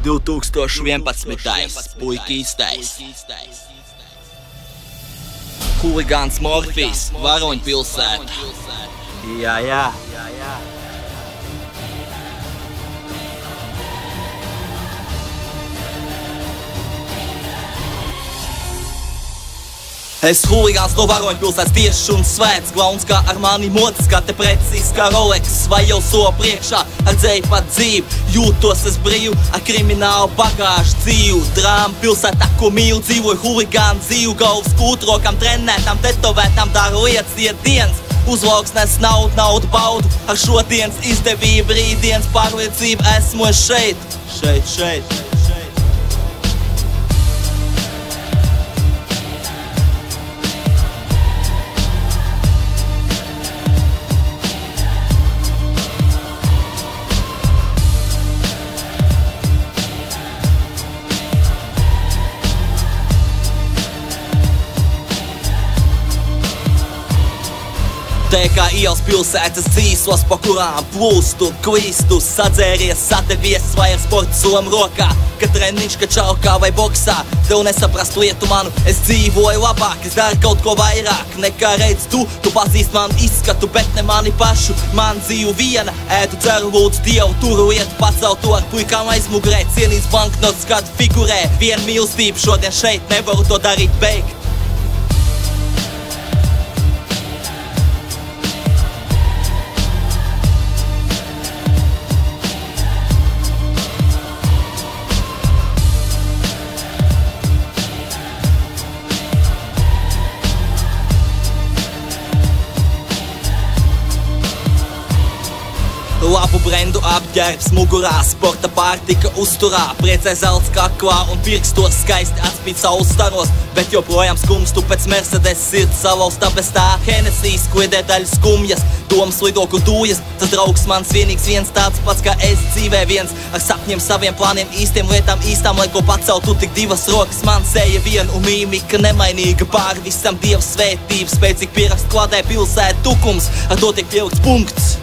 2011. Puika īstais. Huligāns Morfijs, Varoņpilsēta. Jā. Es huligāns no Varoņpilsētas, tiešs un svēts, glauns kā ar mani mocis, kā te precīzi kā Rolex, vai jau so priekšā ar dzēju pat dzīvi. Jūtos es brīvu, ar kriminālu bagāžu dzīvu. Drāma pilsētā, ko mīlu, dzīvoju huligānu dzīvu. Galvas kūtrokam, trenētām, tetovētām, daru lietas, iet dienas. Uzvalks nes naudu baudu, ar šodienas izdevību, rītdienas pārliecību esmu es šeit. Te kā ielas pilsētas dzīsos, pa kurām plūstu, klīstu, sadzēries, sadevies vai ar sporta somu rokā. Kad treniņš, kad čaukā vai boksā, tev nesaprast lietu manu, es dzīvoju labāk, es daru kaut ko vairāk nekā redz tu pazīst manu izskatu, bet ne mani pašu. Man dzīvu viena, ēdu dzeru, lūdzu Dievu, turu lietu, pacelt to ar puikām aizmugurē, cienīts banknots, kad figurē, viena mīlestība, šodien šeit nevaru to darīt beigt. Labu brendu apģērbs mugurā, sporta pārtika uzturā, priecē zelts kaklā un pirkstos skaisti atspīd saules staros, bet joprojām skumstu pēc Mercedes sirds salauzta bez tā. Hennessijs kliedē daļas skumjas, domas lido kur dūjas, tas draugs mans vienīgs viens tāds pats kā es dzīvē viens, ar sapņiem saviem plāniem īstiem lietām īstām, lai ko pacelt tu tik divas rokas, man seja vien un mīmika nemainīga pār visam Dieva svētības, spēcīgi pierakst klādē pilsēt tukums, ar to tiek pielikts punkts.